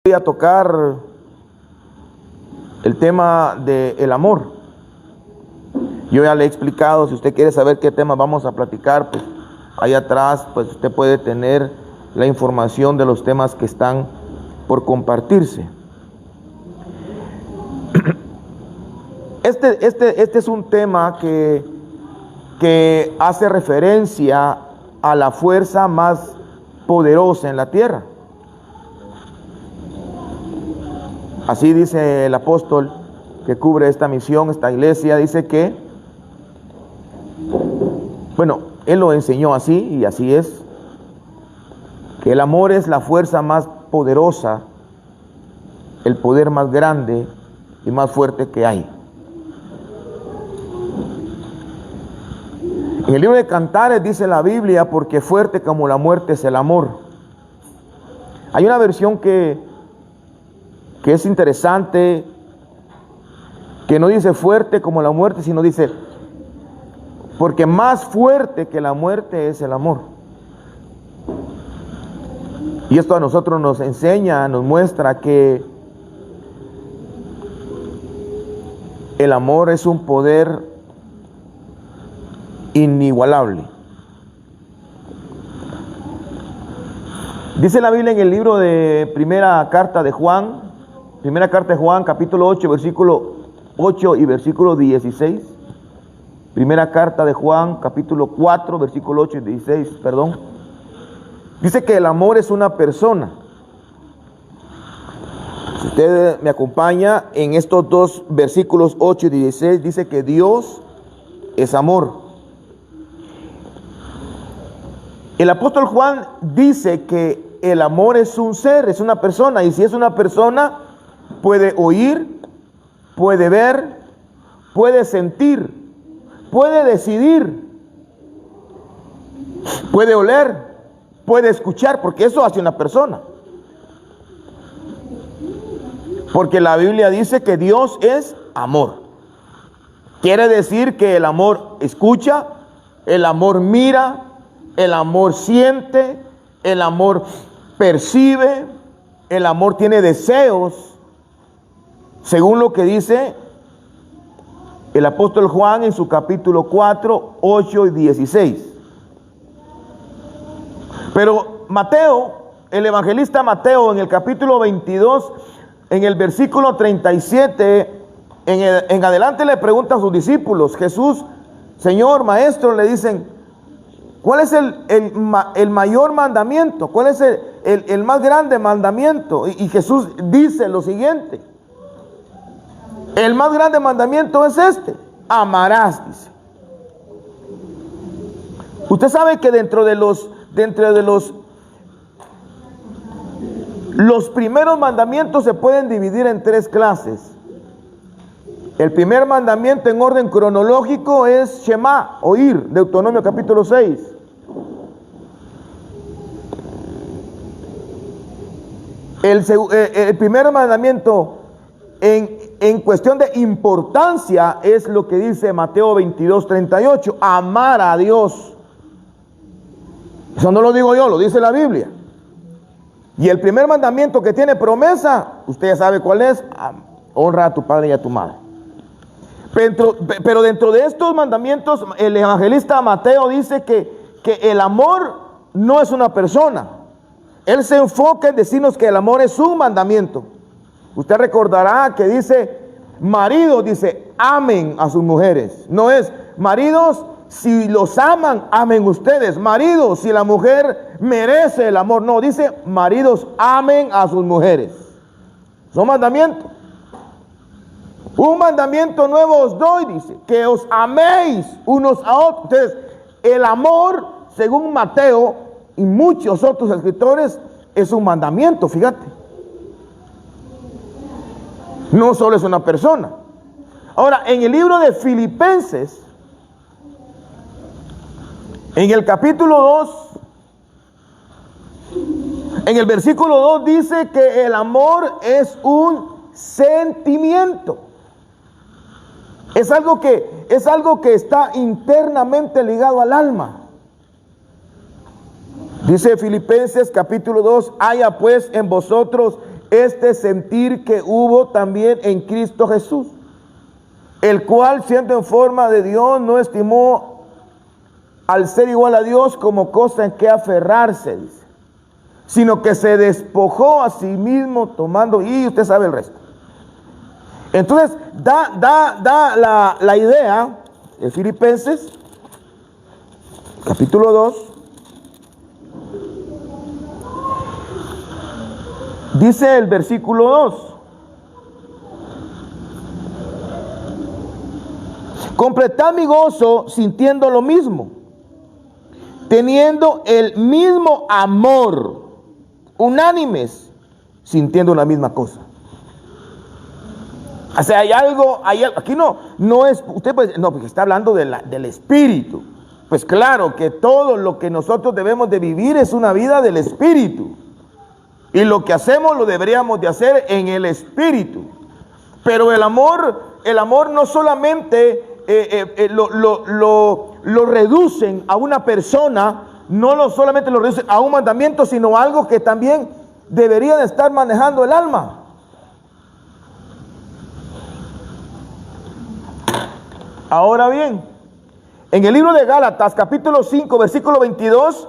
Voy a tocar el tema del amor. Yo ya le he explicado, si usted quiere saber qué tema vamos a platicar, pues ahí atrás pues usted puede tener la información de los temas que están por compartirse. Este es un tema que hace referencia a la fuerza más poderosa en la tierra. Así dice el apóstol que cubre esta misión, esta iglesia, dice que, bueno, él lo enseñó así y así es, que el amor es la fuerza más poderosa, el poder más grande y más fuerte que hay. En el libro de Cantares dice la Biblia, porque fuerte como la muerte es el amor. Hay una versión que es interesante, que no dice fuerte como la muerte, sino dice, porque más fuerte que la muerte es el amor. Y esto a nosotros nos enseña, nos muestra que el amor es un poder inigualable. Dice la Biblia en el libro de Primera Carta de Juan, capítulo 8, versículo 8 y versículo 16. Primera carta de Juan, capítulo 4, versículo 8 y 16, perdón. Dice que el amor es una persona. Si usted me acompaña en estos dos versículos 8 y 16, dice que Dios es amor. El apóstol Juan dice que el amor es un ser, es una persona, y si es una persona, puede oír, puede ver, puede sentir, puede decidir, puede oler, puede escuchar, porque eso hace una persona. Porque la Biblia dice que Dios es amor. Quiere decir que el amor escucha, el amor mira, el amor siente, el amor percibe, el amor tiene deseos, según lo que dice el apóstol Juan en su capítulo 4, 8 y 16. Pero Mateo, el evangelista Mateo, en el capítulo 22, en el versículo 37, en adelante le pregunta a sus discípulos, Jesús, Señor, Maestro, le dicen, ¿cuál es el mayor mandamiento? ¿Cuál es el más grande mandamiento? Y Jesús dice lo siguiente. El más grande mandamiento es este: amarás, dice. Usted sabe que dentro de los primeros mandamientos se pueden dividir en tres clases. El primer mandamiento en orden cronológico es Shema, oír, Deuteronomio capítulo 6. El primer mandamiento en cuestión de importancia es lo que dice Mateo 22, 38, amar a Dios. Eso no lo digo yo, lo dice la Biblia. Y el primer mandamiento que tiene promesa, usted ya sabe cuál es: honra a tu padre y a tu madre. Pero dentro de estos mandamientos, el evangelista Mateo dice que el amor no es una persona. Él se enfoca en decirnos que el amor es un mandamiento. Usted recordará que dice, maridos, dice, amen a sus mujeres. No es, maridos, si los aman, amen ustedes. Maridos, si la mujer merece el amor. No, dice, maridos, amen a sus mujeres. Son mandamientos. Un mandamiento nuevo os doy, dice, que os améis unos a otros. Entonces, el amor, según Mateo y muchos otros escritores, es un mandamiento, fíjate. No solo es una persona. Ahora, en el libro de Filipenses, en el capítulo 2, en el versículo 2 dice que el amor es un sentimiento. Es algo que está internamente ligado al alma. Dice Filipenses capítulo 2, haya pues en vosotros este sentir que hubo también en Cristo Jesús, el cual, siendo en forma de Dios, no estimó al ser igual a Dios como cosa en que aferrarse, dice, sino que se despojó a sí mismo tomando, y usted sabe el resto. Entonces, da la idea de Filipenses, capítulo 2, dice el versículo 2, completad mi gozo sintiendo lo mismo, teniendo el mismo amor, unánimes, sintiendo la misma cosa. O sea, hay algo, aquí no es, usted pues, no, porque está hablando del espíritu. Pues claro que todo lo que nosotros debemos de vivir es una vida del espíritu. Y lo que hacemos lo deberíamos de hacer en el espíritu. Pero el amor no solamente lo reducen a una persona, solamente lo reducen a un mandamiento, sino algo que también debería de estar manejando el alma. Ahora bien, en el libro de Gálatas, capítulo 5, versículo 22,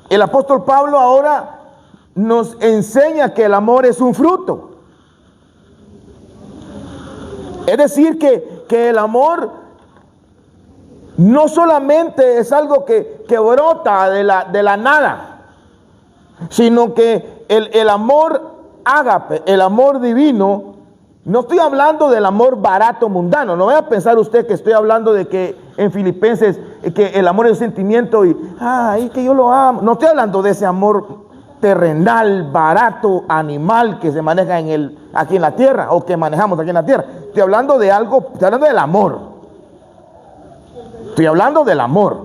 el apóstol Pablo ahora nos enseña que el amor es un fruto. Es decir, que el amor no solamente es algo que brota de la nada, sino que el amor ágape, el amor divino. No estoy hablando del amor barato mundano. No vaya a pensar usted que estoy hablando de que en Filipenses que el amor es un sentimiento y que yo lo amo. No estoy hablando de ese amor terrenal, barato, animal que se maneja aquí en la tierra o que manejamos aquí en la tierra. Estoy hablando de algo, estoy hablando del amor. Estoy hablando del amor.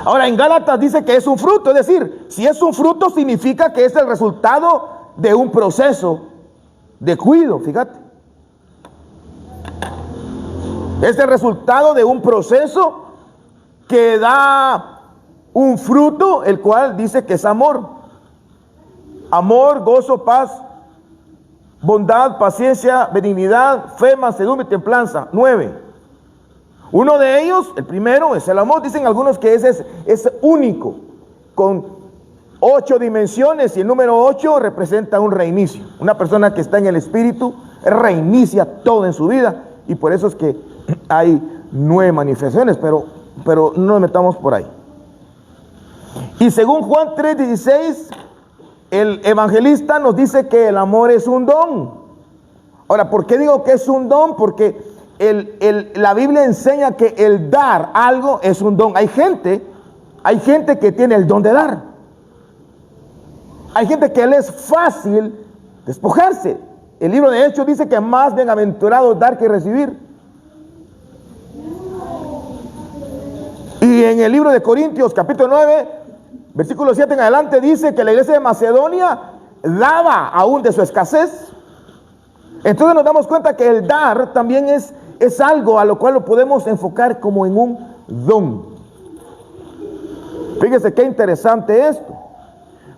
Ahora en Gálatas dice que es un fruto, es decir, si es un fruto significa que es el resultado de un proceso de cuidado, fíjate. Es el resultado de un proceso que da un fruto, el cual dice que es amor. Amor, gozo, paz, bondad, paciencia, benignidad, fe, mansedumbre y templanza. 9. Uno de ellos, el primero, es el amor. Dicen algunos que ese es único, con 8 dimensiones, y el número 8 representa un reinicio. Una persona que está en el espíritu reinicia todo en su vida, y por eso es que hay 9 manifestaciones, pero no nos metamos por ahí. Y según Juan 3:16, el evangelista nos dice que el amor es un don. Ahora, ¿por qué digo que es un don? Porque la Biblia enseña que el dar algo es un don. Hay gente que tiene el don de dar. Hay gente que le es fácil despojarse. El libro de Hechos dice que más bienaventurado dar que recibir. Y en el libro de Corintios, capítulo 9, versículo 7 en adelante, dice que la iglesia de Macedonia daba aún de su escasez. Entonces nos damos cuenta que el dar también es algo a lo cual lo podemos enfocar como en un don. Fíjese qué interesante esto.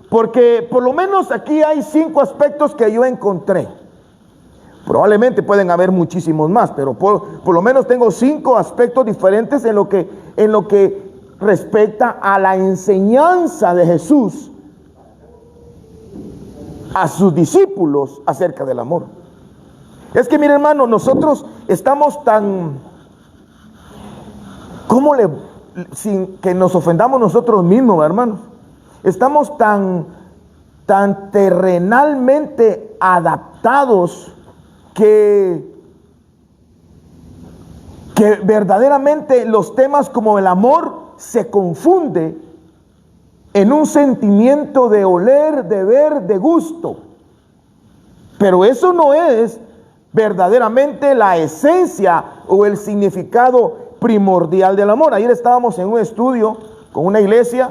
Porque por lo menos aquí hay 5 aspectos que yo encontré. Probablemente pueden haber muchísimos más, pero por lo menos tengo 5 aspectos diferentes en lo que respecta a la enseñanza de Jesús a sus discípulos acerca del amor. Es que mire, hermano, nosotros estamos tan, sin que nos ofendamos nosotros mismos, hermanos, estamos tan terrenalmente adaptados que verdaderamente los temas como el amor se confunde en un sentimiento de oler, de ver, de gusto. Pero eso no es verdaderamente la esencia o el significado primordial del amor. Ayer estábamos en un estudio con una iglesia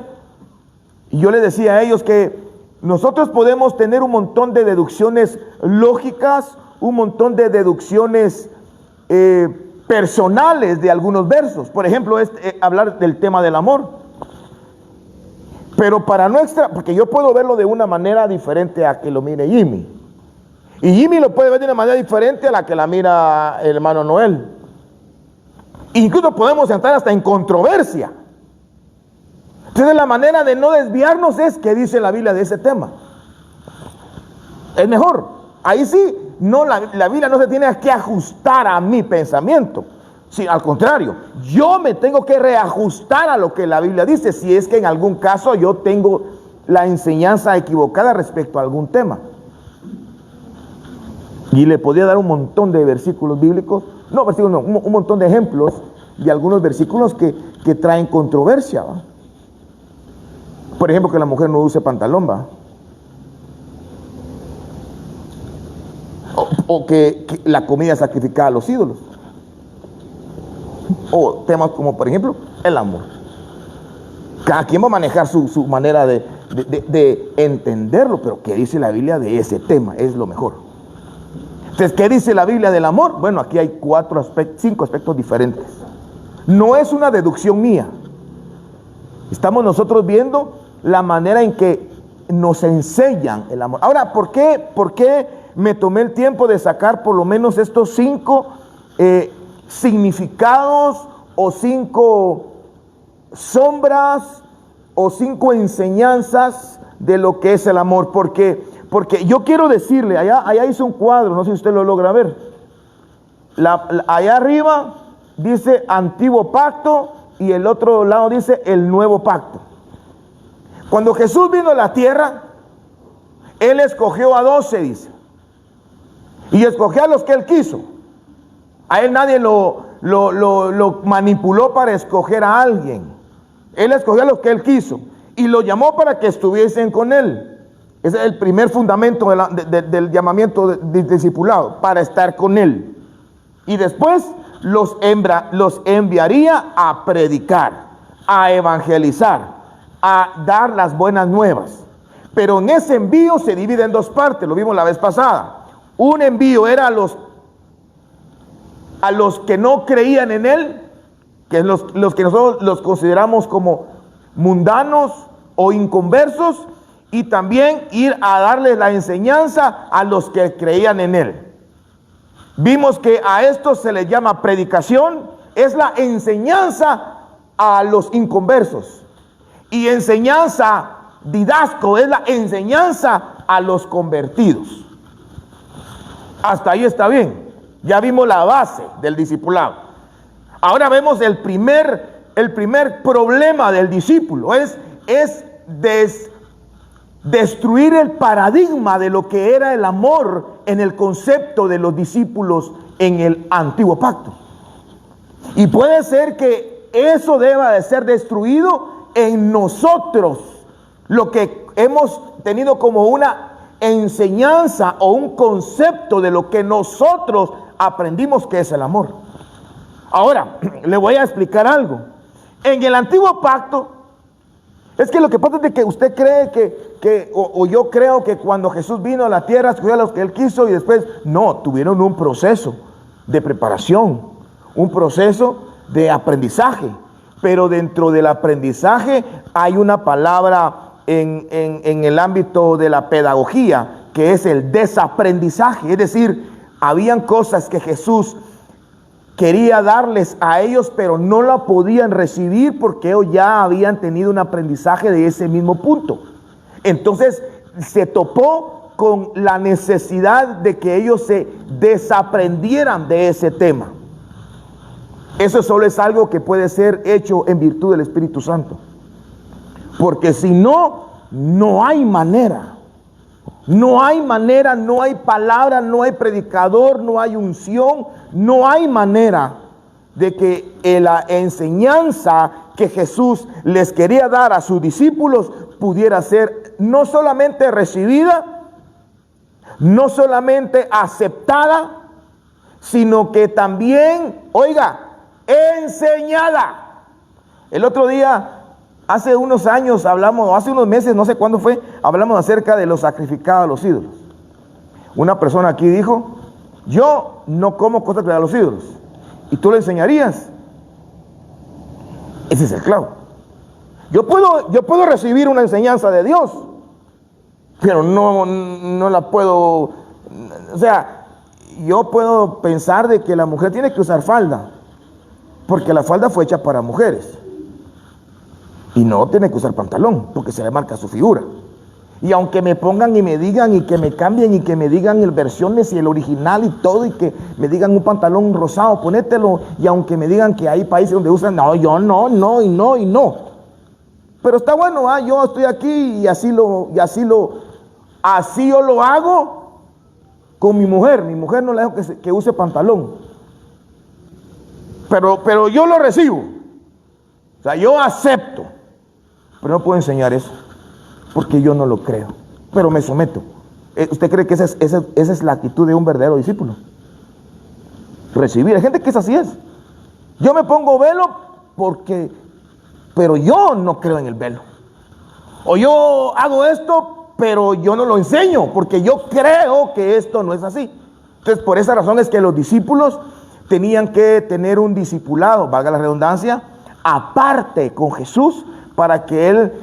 y yo les decía a ellos que nosotros podemos tener un montón de deducciones lógicas, un montón de deducciones personales de algunos versos. Por ejemplo, hablar del tema del amor. Pero para nuestra, porque yo puedo verlo de una manera diferente a que lo mire Jimmy. Y Jimmy lo puede ver de una manera diferente a la que la mira el hermano Noel. Incluso podemos entrar hasta en controversia. Entonces la manera de no desviarnos es que dice la Biblia de ese tema. Es mejor. Ahí sí, no, la Biblia no se tiene que ajustar a mi pensamiento. Sí, al contrario, yo me tengo que reajustar a lo que la Biblia dice, si es que en algún caso yo tengo la enseñanza equivocada respecto a algún tema. Y le podría dar un montón de versículos bíblicos, un montón de ejemplos de algunos versículos que traen controversia, ¿va? Por ejemplo, que la mujer no use pantalón, ¿va? O que la comida sacrificada a los ídolos. O temas como, por ejemplo, el amor. Cada quien va a manejar su manera de entenderlo, pero ¿qué dice la Biblia de ese tema? Es lo mejor. Entonces, ¿qué dice la Biblia del amor? Bueno, aquí hay 5 aspectos diferentes. No es una deducción mía. Estamos nosotros viendo la manera en que nos enseñan el amor. Ahora, ¿por qué me tomé el tiempo de sacar por lo menos estos 5 significados o 5 sombras o 5 enseñanzas de lo que es el amor? Porque yo quiero decirle, allá hice un cuadro, no sé si usted lo logra ver. Allá arriba dice Antiguo Pacto y el otro lado dice el Nuevo Pacto. Cuando Jesús vino a la tierra, Él escogió a 12, dice. Y escogió a los que Él quiso. A Él nadie lo manipuló para escoger a alguien. Él escogió a los que Él quiso. Y lo llamó para que estuviesen con Él. Ese es el primer fundamento del llamamiento del discipulado, para estar con Él. Y después los enviaría a predicar, a evangelizar, a dar las buenas nuevas. Pero en ese envío se divide en 2 partes, lo vimos la vez pasada. Un envío era a los que no creían en Él, que es los que nosotros los consideramos como mundanos o inconversos, y también ir a darles la enseñanza a los que creían en Él. Vimos que a esto se les llama predicación, es la enseñanza a los inconversos. Y enseñanza didasco es la enseñanza a los convertidos. Hasta ahí está bien. Ya vimos la base del discipulado. Ahora vemos el primer problema del discípulo. Es destruir el paradigma de lo que era el amor en el concepto de los discípulos en el Antiguo Pacto. Y puede ser que eso deba de ser destruido en nosotros, lo que hemos tenido como una enseñanza o un concepto de lo que nosotros aprendimos que es el amor. Ahora, le voy a explicar algo. En el Antiguo Pacto, es que lo que pasa es de que usted cree o yo creo que cuando Jesús vino a la tierra, escogió a los que Él quiso y después, no, tuvieron un proceso de preparación, un proceso de aprendizaje. Pero dentro del aprendizaje hay una palabra en el ámbito de la pedagogía, que es el desaprendizaje. Es decir, habían cosas que Jesús quería darles a ellos, pero no la podían recibir porque ellos ya habían tenido un aprendizaje de ese mismo punto. Entonces se topó con la necesidad de que ellos se desaprendieran de ese tema. Eso solo es algo que puede ser hecho en virtud del Espíritu Santo. Porque si no, no hay manera. No hay manera, no hay palabra, no hay predicador, no hay unción, no hay manera de que la enseñanza que Jesús les quería dar a sus discípulos pudiera ser no solamente recibida, no solamente aceptada, sino que también, oiga, enseñada. El otro día, hace unos años hablamos, hace unos meses, no sé cuándo fue, hablamos acerca de los sacrificados a los ídolos. Una persona aquí dijo, yo no como cosas de los ídolos. ¿Y tú le enseñarías? Ese es el clavo. Yo puedo recibir una enseñanza de Dios, pero no la puedo, o sea, yo puedo pensar de que la mujer tiene que usar falda, porque la falda fue hecha para mujeres, y no tiene que usar pantalón, porque se le marca su figura. Y aunque me pongan y me digan y que me cambien y que me digan el versiones y el original y todo, y que me digan un pantalón rosado, ponételo, y aunque me digan que hay países donde usan, no, yo no. Pero está bueno, yo estoy aquí y así yo lo hago con mi mujer. Mi mujer no le dejo que use pantalón. Pero yo lo recibo. O sea, yo acepto. Pero no puedo enseñar eso, porque yo no lo creo. Pero me someto. ¿Usted cree que esa es la actitud de un verdadero discípulo? Recibir. Hay gente que así es. Yo me pongo velo pero yo no creo en el velo. O yo hago esto, pero yo no lo enseño, porque yo creo que esto no es así. Entonces, por esa razón es que los discípulos tenían que tener un discipulado, valga la redundancia, aparte con Jesús, para que Él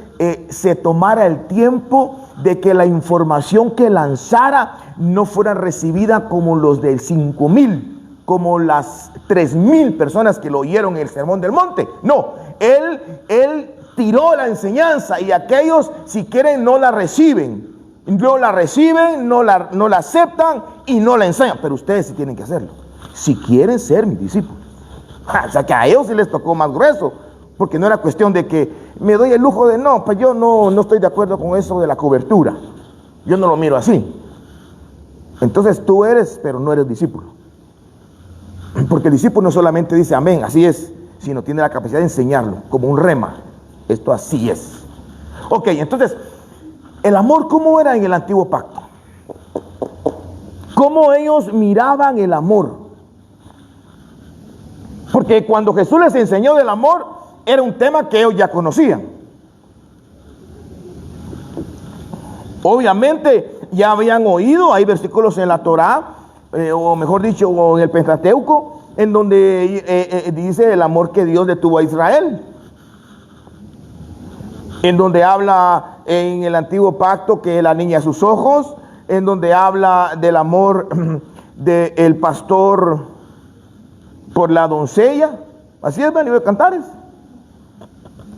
se tomara el tiempo de que la información que lanzara no fuera recibida como los del 5,000, como las 3,000 personas que lo oyeron en el Sermón del Monte. No, Él tiró la enseñanza, y aquellos, si quieren, no la reciben, no la aceptan y no la enseñan. Pero ustedes sí tienen que hacerlo, si quieren ser mis discípulos. O sea, que a ellos sí les tocó más grueso, porque no era cuestión de que me doy el lujo de pues yo no estoy de acuerdo con eso de la cobertura, yo no lo miro así. Entonces tú eres, pero no eres discípulo, porque el discípulo no solamente dice amén, así es, sino tiene la capacidad de enseñarlo como un rema. Esto así es. Ok, entonces, el amor, ¿cómo era en el antiguo pacto? ¿Cómo ellos miraban el amor? Porque cuando Jesús les enseñó del amor, era un tema que ellos ya conocían. Obviamente ya habían oído, hay versículos en la Torá, o mejor dicho, o en el Pentateuco, en donde dice el amor que Dios le tuvo a Israel, en donde habla en el antiguo pacto que la niña a sus ojos, en donde habla del amor del pastor por la doncella. Así es, el libro de Cantares.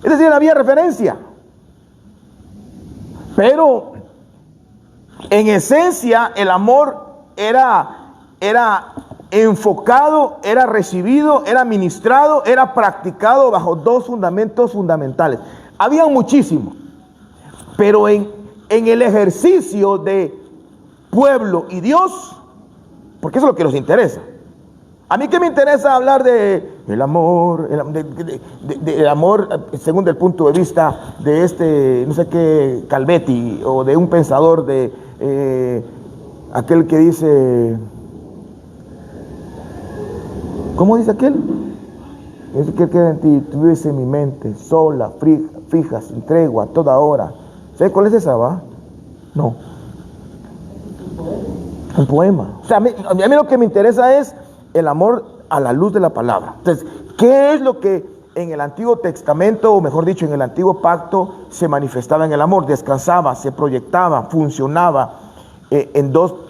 Es decir, había referencia, pero en esencia el amor era enfocado, era recibido, era ministrado, era practicado bajo dos fundamentos fundamentales. Había muchísimos, pero en el ejercicio de pueblo y Dios, porque eso es lo que nos interesa. A mí que me interesa hablar de el amor, el amor según el punto de vista de no sé qué, Calvetti, o de un pensador de aquel que dice, ¿cómo dice aquel? Es que queda en ti, tú vives en mi mente, sola, fija, sin tregua, a toda hora. ¿Sabes cuál es esa, va? No. Un poema. O sea, a mí lo que me interesa es el amor a la luz de la palabra. Entonces, ¿qué es lo que en el Antiguo Testamento, o mejor dicho, en el Antiguo Pacto, se manifestaba en el amor? Descansaba, se proyectaba, funcionaba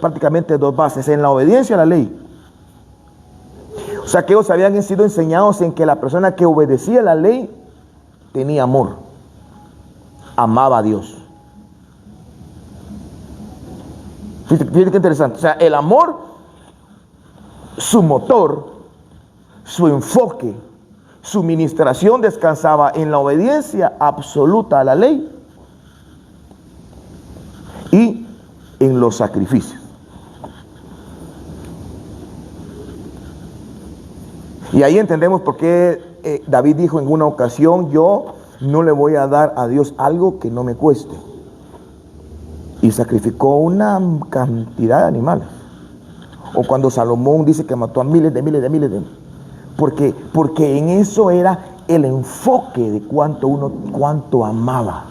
prácticamente dos bases: en la obediencia a la ley. O sea, que ellos habían sido enseñados en que la persona que obedecía la ley tenía amor, amaba a Dios. Fíjate qué interesante. O sea, el amor, su motor, su enfoque, su ministración descansaba en la obediencia absoluta a la ley y en los sacrificios. Y ahí entendemos por qué David dijo en una ocasión: yo no le voy a dar a Dios algo que no me cueste. Y sacrificó una cantidad de animales. O cuando Salomón dice que mató a miles de porque en eso era el enfoque de cuánto amaba.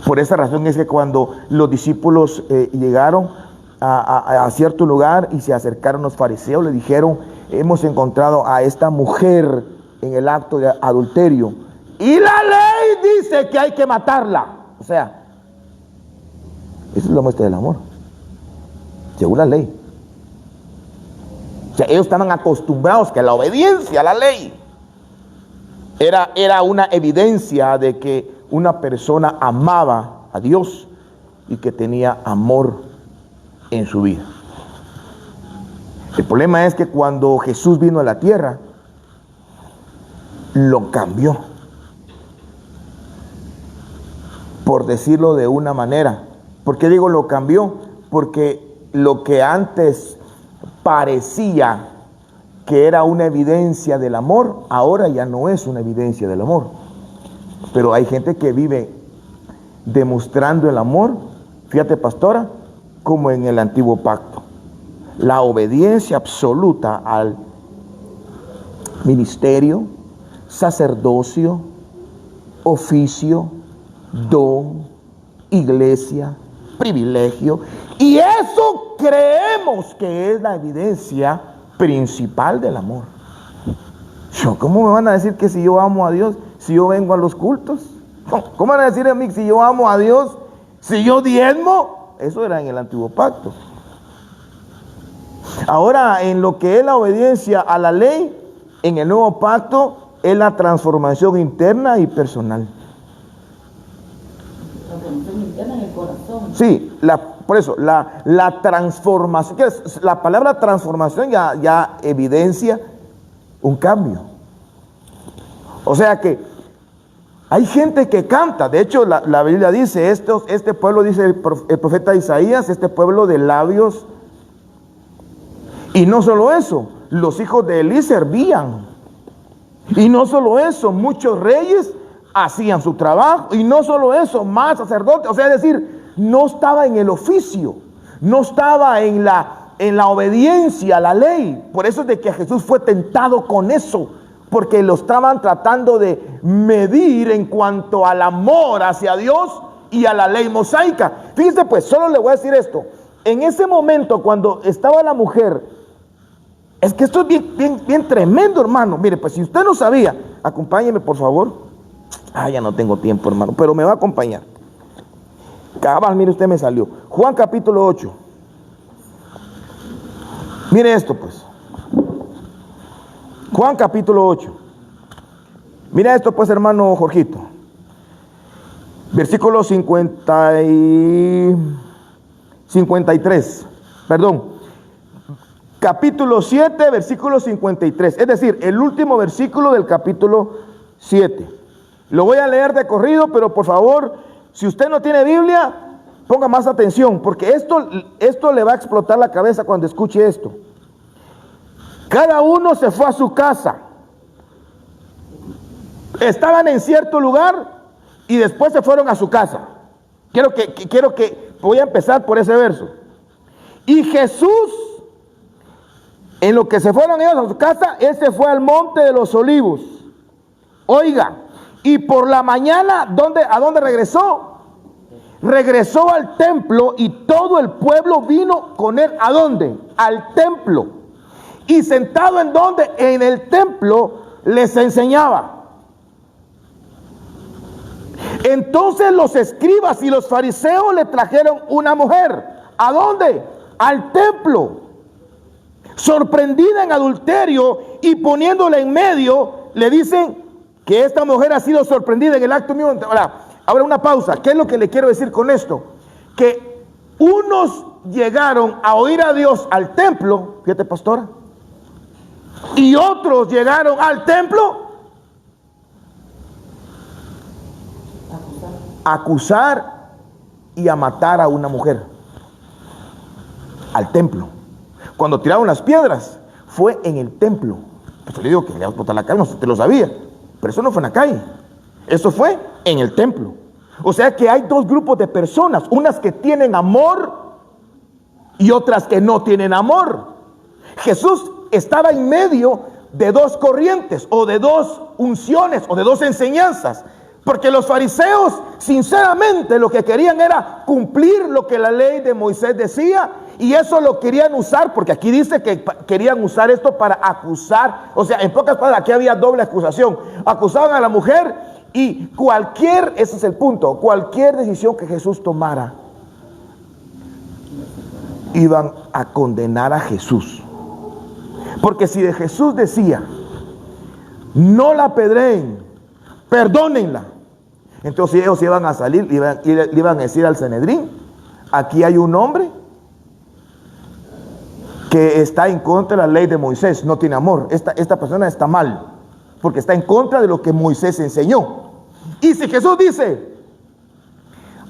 Por esa razón es que cuando los discípulos llegaron a cierto lugar y se acercaron los fariseos, le dijeron: hemos encontrado a esta mujer en el acto de adulterio, y la ley dice que hay que matarla. O sea, esa es la muestra del amor, según la ley. O sea, ellos estaban acostumbrados que la obediencia a la ley era una evidencia de que una persona amaba a Dios y que tenía amor en su vida. El problema es que cuando Jesús vino a la tierra, lo cambió. Por decirlo de una manera. ¿Por qué digo lo cambió? Porque lo que antes parecía que era una evidencia del amor, ahora ya no es una evidencia del amor. Pero hay gente que vive demostrando el amor, fíjate pastora, como en el antiguo pacto. La obediencia absoluta al ministerio, sacerdocio, oficio, don, iglesia, privilegio. Y eso creemos que es la evidencia principal del amor. ¿Cómo me van a decir que si yo amo a Dios, si yo vengo a los cultos? ¿Cómo van a decir a mí si yo amo a Dios, si yo diezmo? Eso era en el antiguo pacto. Ahora, en lo que es la obediencia a la ley, en el nuevo pacto, es la transformación interna y personal. Transformación interna en el corazón. Sí, por eso, la transformación, la palabra transformación ya evidencia un cambio. O sea que hay gente que canta. De hecho, la Biblia dice, este pueblo, dice el profeta Isaías, este pueblo de labios. Y no solo eso, los hijos de Elí servían. Y no solo eso, muchos reyes hacían su trabajo. Y no solo eso, más sacerdotes. O sea, es decir, no estaba en el oficio, no estaba en la obediencia a la ley. Por eso es de que Jesús fue tentado con eso, porque lo estaban tratando de medir en cuanto al amor hacia Dios y a la ley mosaica. Fíjense pues, solo le voy a decir esto. En ese momento, cuando estaba la mujer, es que esto es bien tremendo, hermano. Mire, pues si usted no sabía, acompáñeme por favor. Ya no tengo tiempo, hermano, pero me va a acompañar. Cabal, mire, usted me salió. Juan capítulo 8. Mire esto pues. Juan capítulo 8. Mira esto pues, hermano Jorgito. Versículo 53. Perdón. Capítulo 7, versículo 53. Es decir, el último versículo del capítulo 7. Lo voy a leer de corrido, pero por favor, si usted no tiene Biblia, ponga más atención, porque esto le va a explotar la cabeza cuando escuche esto. Cada uno se fue a su casa. Estaban en cierto lugar y después se fueron a su casa. Voy a empezar por ese verso. Y Jesús, en lo que se fueron ellos a su casa, él se fue al monte de los olivos. Oiga, y por la mañana, ¿a dónde regresó? Regresó al templo y todo el pueblo vino con él. ¿A dónde? Al templo. Y sentado en donde? En el templo les enseñaba. Entonces los escribas y los fariseos le trajeron una mujer. ¿A dónde? Al templo. Sorprendida en adulterio y poniéndola en medio, le dicen que esta mujer ha sido sorprendida en el acto mismo. Ahora una pausa. ¿Qué es lo que le quiero decir con esto? Que unos llegaron a oír a Dios al templo, fíjate pastora, y otros llegaron al templo a acusar y a matar a una mujer. Al templo. Cuando tiraron las piedras, fue en el templo. Pues yo le digo que le va a explotar la cara, usted lo sabía. Pero eso no fue en la calle. Eso fue en el templo. O sea que hay dos grupos de personas. Unas que tienen amor y otras que no tienen amor. Jesús estaba en medio de dos corrientes, o de dos unciones, o de dos enseñanzas. Porque los fariseos, sinceramente, lo que querían era cumplir lo que la ley de Moisés decía, y eso lo querían usar, porque aquí dice que querían usar esto para acusar. O sea, en pocas palabras, aquí había doble acusación. Acusaban a la mujer Y ese es el punto, cualquier decisión que Jesús tomara, iban a condenar a Jesús. Porque si de Jesús decía, no la apedreen, perdónenla, entonces ellos iban a salir y le iban a decir al Sanedrín, aquí hay un hombre que está en contra de la ley de Moisés, no tiene amor. Esta persona está mal, porque está en contra de lo que Moisés enseñó. Y si Jesús dice,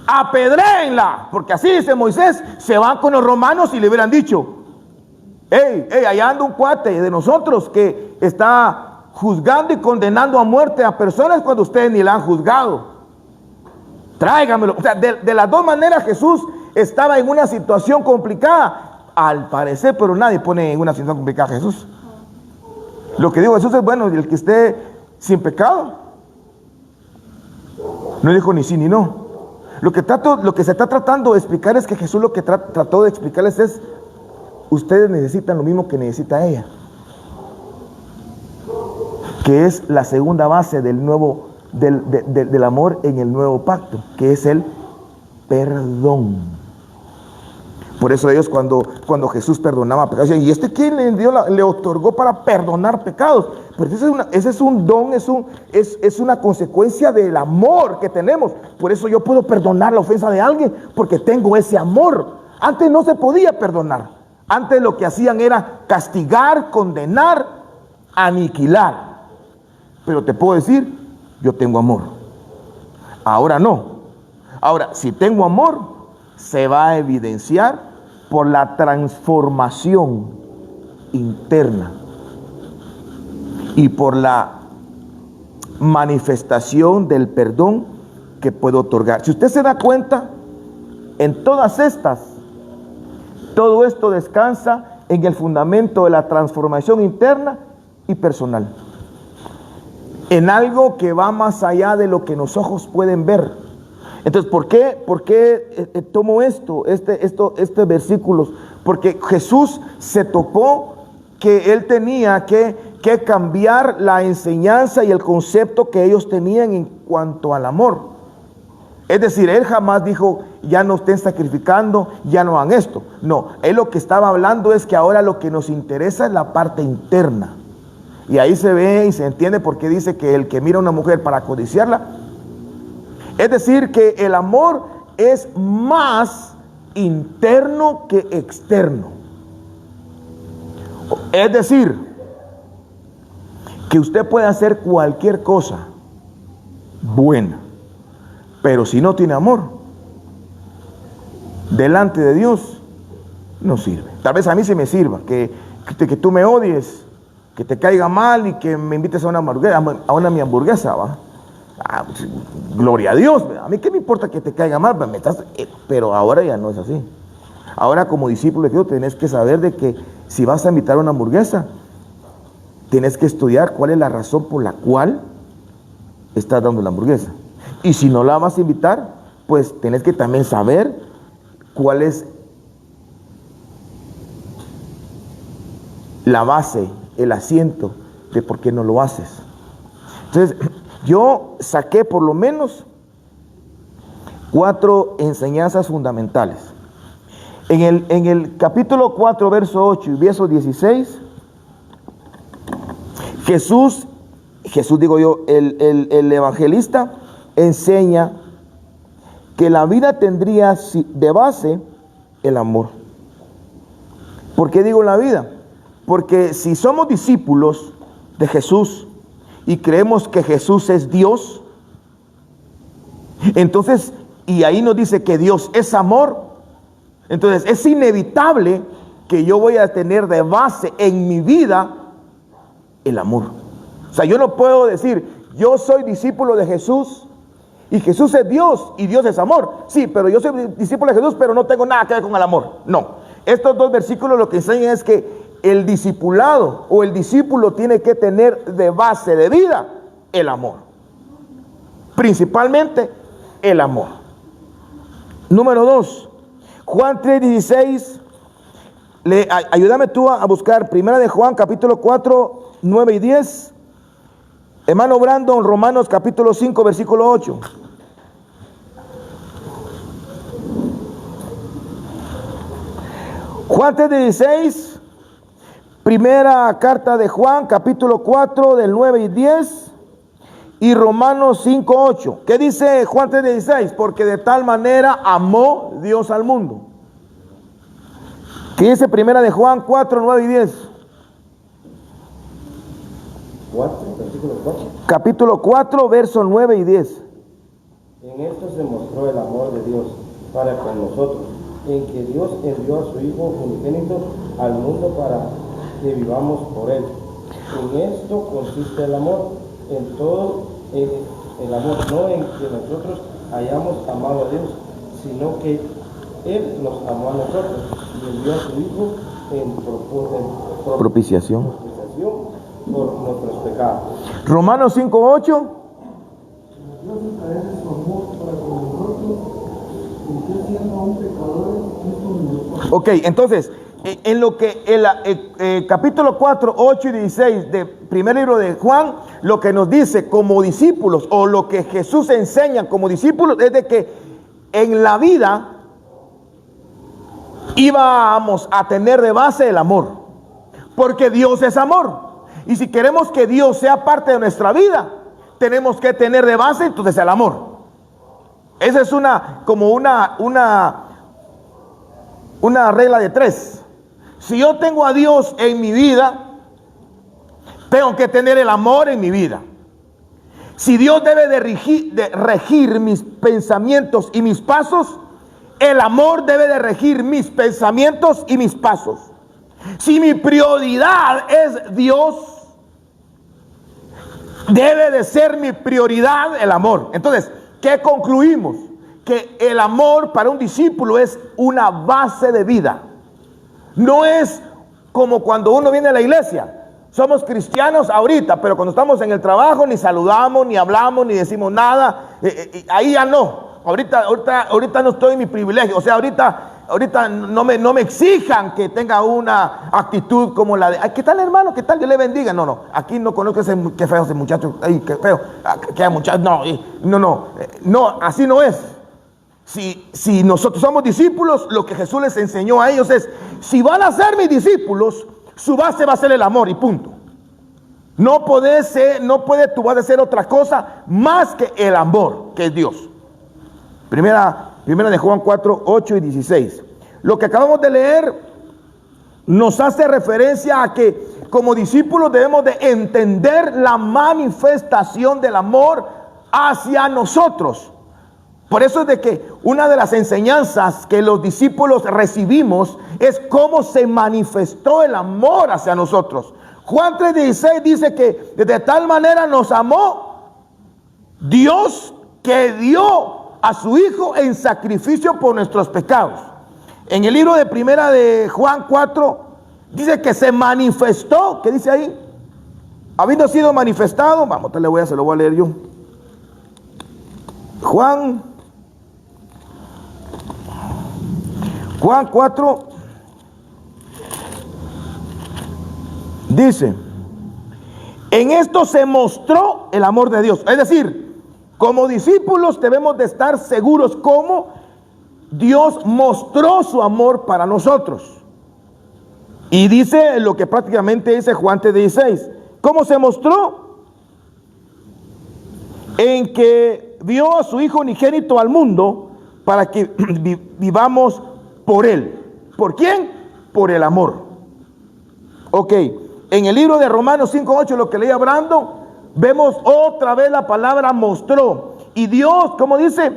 apedréenla, porque así dice Moisés, se van con los romanos y le hubieran dicho, hey, allá anda un cuate de nosotros que está juzgando y condenando a muerte a personas cuando ustedes ni la han juzgado. Tráigamelo. O sea, de las dos maneras Jesús estaba en una situación complicada, al parecer, pero nadie pone en una situación complicada a Jesús. Lo que digo Jesús es, bueno, el que esté sin pecado. No dijo ni sí ni no. Lo que se está tratando de explicar es que Jesús lo que trató de explicarles es, ustedes necesitan lo mismo que necesita ella, que es la segunda base del amor en el nuevo pacto, que es el perdón. Por eso ellos cuando Jesús perdonaba pecados, decían, ¿y quién le otorgó para perdonar pecados? Pues ese es un don, es una consecuencia del amor que tenemos. Por eso yo puedo perdonar la ofensa de alguien, porque tengo ese amor. Antes no se podía perdonar. Antes lo que hacían era castigar, condenar, aniquilar. Pero te puedo decir, yo tengo amor. Ahora no. Ahora, si tengo amor, se va a evidenciar por la transformación interna y por la manifestación del perdón que puedo otorgar. Si usted se da cuenta, en todas estas, todo esto descansa en el fundamento de la transformación interna y personal, en algo que va más allá de lo que los ojos pueden ver. Entonces, ¿por qué tomo estos versículos? Porque Jesús se topó que él tenía que cambiar la enseñanza y el concepto que ellos tenían en cuanto al amor. Es decir, él jamás dijo, ya no estén sacrificando, ya no hagan esto. No, él lo que estaba hablando es que ahora lo que nos interesa es la parte interna. Y ahí se ve y se entiende por qué dice que el que mira a una mujer para codiciarla, es decir, que el amor es más interno que externo. Es decir, que usted puede hacer cualquier cosa buena, pero si no tiene amor, delante de Dios no sirve. Tal vez a mí sí me sirva, que tú me odies, que te caiga mal y que me invites a una hamburguesa, ¿va? Gloria a Dios, a mí qué me importa que te caiga mal, pero ahora ya no es así. Ahora, como discípulo de Cristo, tenés que saber de que si vas a invitar a una hamburguesa, tienes que estudiar cuál es la razón por la cual estás dando la hamburguesa. Y si no la vas a invitar, pues tenés que también saber cuál es la base, el asiento de por qué no lo haces. Entonces, yo saqué por lo menos 4 enseñanzas fundamentales. En el capítulo 4, verso 8 y verso 16, Jesús digo yo, el evangelista enseña que la vida tendría de base el amor. ¿Por qué digo la vida? Porque si somos discípulos de Jesús y creemos que Jesús es Dios, entonces, y ahí nos dice que Dios es amor, entonces es inevitable que yo voy a tener de base en mi vida el amor. O sea, yo no puedo decir, yo soy discípulo de Jesús y Jesús es Dios y Dios es amor. Sí, pero yo soy discípulo de Jesús, pero no tengo nada que ver con el amor. No, estos 2 versículos lo que enseñan es que el discipulado o el discípulo tiene que tener de base de vida el amor. Principalmente el amor. Número 2, Juan 3:16. Ayúdame tú a buscar Primera de Juan, capítulo 4, 9 y 10. Hermano Brandon, Romanos capítulo 5, versículo 8. Juan 3:16, primera carta de Juan, capítulo 4, del 9 y 10, y Romanos 5, 8. ¿Qué dice Juan 3:16? Porque de tal manera amó Dios al mundo. ¿Qué dice primera de Juan 4, 9 y 10? 4, versículo 4. Capítulo 4, versos 9 y 10. En esto se mostró el amor de Dios para con nosotros, en que Dios envió a su Hijo unigénito al mundo para que vivamos por Él. En esto consiste el amor, en todo el amor, no en que nosotros hayamos amado a Dios, sino que Él nos amó a nosotros y envió a su Hijo en Propiciación. por nuestros pecados. Romanos 5, 8. Dios encarece su amor para con nosotros, en que siendo aún pecadores, Cristo murió por. Ok, entonces, en lo que el capítulo 4, 8 y 16 del primer libro de Juan, lo que nos dice como discípulos, o lo que Jesús enseña como discípulos, es de que en la vida íbamos a tener de base el amor, porque Dios es amor. Y si queremos que Dios sea parte de nuestra vida, tenemos que tener de base entonces el amor. Esa es una regla de 3. Si yo tengo a Dios en mi vida, tengo que tener el amor en mi vida. Si Dios debe de regir mis pensamientos y mis pasos, el amor debe de regir mis pensamientos y mis pasos. Si mi prioridad es Dios, debe de ser mi prioridad el amor. Entonces, ¿qué concluimos? Que el amor para un discípulo es una base de vida. No es como cuando uno viene a la iglesia. Somos cristianos ahorita, pero cuando estamos en el trabajo ni saludamos, ni hablamos, ni decimos nada. Ahí ya no. Ahorita no estoy en mi privilegio. O sea, ahorita no me exijan que tenga una actitud como la de, ay, ¿qué tal, hermano? ¿Qué tal? Dios le bendiga. No, aquí no conozco qué feo ese muchacho. Ay, qué feo. Qué muchacho. No, así no es. Si nosotros somos discípulos, lo que Jesús les enseñó a ellos es, si van a ser mis discípulos, su base va a ser el amor y punto. No puede tu base ser otra cosa más que el amor, que es Dios. Primera de Juan 4, 8 y 16. Lo que acabamos de leer nos hace referencia a que como discípulos debemos de entender la manifestación del amor hacia nosotros. Por eso es de que una de las enseñanzas que los discípulos recibimos es cómo se manifestó el amor hacia nosotros. Juan 3:16 dice que de tal manera nos amó Dios que dio a su Hijo en sacrificio por nuestros pecados. En el libro de primera de Juan 4 dice que se manifestó. ¿Qué dice ahí? Habiendo sido manifestado, vamos, se lo voy a leer yo. Juan 4 dice, en esto se mostró el amor de Dios. Es decir, como discípulos debemos de estar seguros cómo Dios mostró su amor para nosotros. Y dice lo que prácticamente dice Juan 3:16. ¿Cómo se mostró? En que dio a su Hijo unigénito al mundo para que vivamos por Él. ¿Por quién? Por el amor. Ok, en el libro de Romanos 5:8, lo que leía Brando, vemos otra vez la palabra mostró. Y Dios, ¿cómo dice?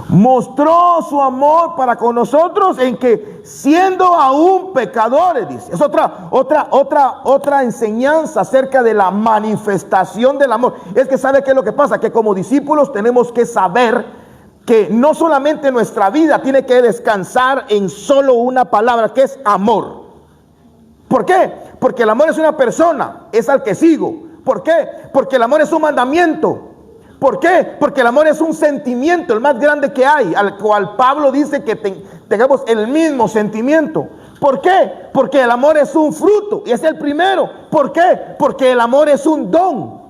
Mostró su amor para con nosotros en que siendo aún pecadores, dice. Es otra enseñanza acerca de la manifestación del amor. Es que ¿sabe qué es lo que pasa? Que como discípulos tenemos que saber que no solamente nuestra vida tiene que descansar en solo una palabra, que es amor. ¿Por qué? Porque el amor es una persona, es al que sigo. ¿Por qué? Porque el amor es un mandamiento. ¿Por qué? Porque el amor es un sentimiento, el más grande que hay, al cual Pablo dice que tengamos el mismo sentimiento. ¿Por qué? Porque el amor es un fruto y es el primero. ¿Por qué? Porque el amor es un don.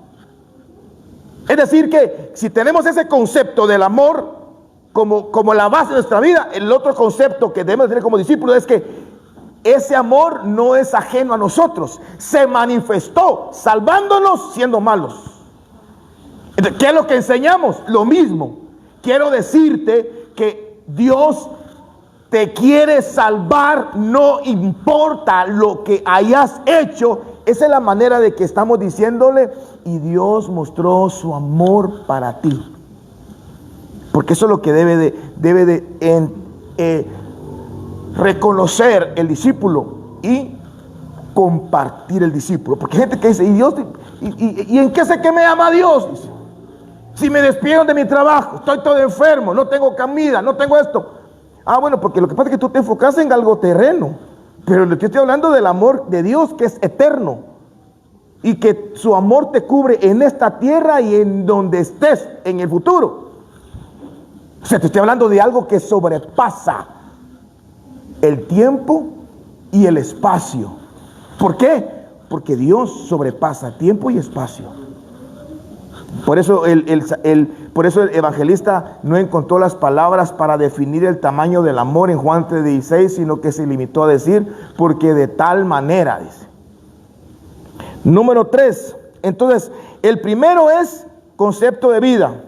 Es decir que si tenemos ese concepto del amor como la base de nuestra vida, el otro concepto que debemos tener como discípulos es que ese amor no es ajeno a nosotros. Se manifestó salvándonos siendo malos. Entonces, ¿qué es lo que enseñamos? Lo mismo. Quiero decirte que Dios te quiere salvar, no importa lo que hayas hecho. Esa es la manera de que estamos diciéndole, y Dios mostró su amor para ti. Porque eso es lo que debe de reconocer el discípulo y compartir el discípulo. Porque hay gente que dice, ¿y Dios? ¿Y en qué sé que me ama Dios? Dice, si me despidieron de mi trabajo, estoy todo enfermo, no tengo comida, no tengo esto. Ah, bueno, porque lo que pasa es que tú te enfocas en algo terreno. Pero yo estoy hablando del amor de Dios, que es eterno, y que su amor te cubre en esta tierra y en donde estés en el futuro. O sea, te estoy hablando de algo que sobrepasa el tiempo y el espacio. ¿Por qué? Porque Dios sobrepasa tiempo y espacio. Por eso el evangelista no encontró las palabras para definir el tamaño del amor en Juan 3:16, sino que se limitó a decir, porque de tal manera, dice. Número 3. Entonces, el primero es concepto de vida.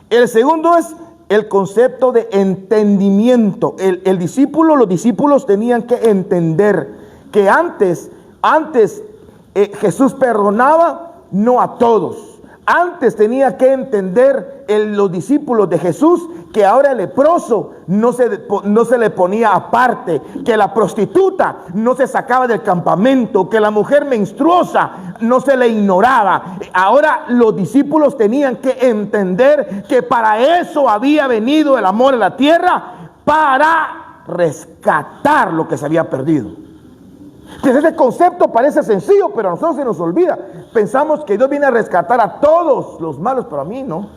El segundo es el concepto de entendimiento. Los discípulos tenían que entender que antes Jesús perdonaba no a todos. Antes tenía que entender los discípulos de Jesús que ahora el leproso no se le ponía aparte, que la prostituta no se sacaba del campamento, que la mujer menstruosa no se le ignoraba. Ahora los discípulos tenían que entender que para eso había venido el amor a la tierra, para rescatar lo que se había perdido. Entonces ese concepto parece sencillo, pero a nosotros se nos olvida. Pensamos que Dios viene a rescatar a todos los malos, pero a mí no.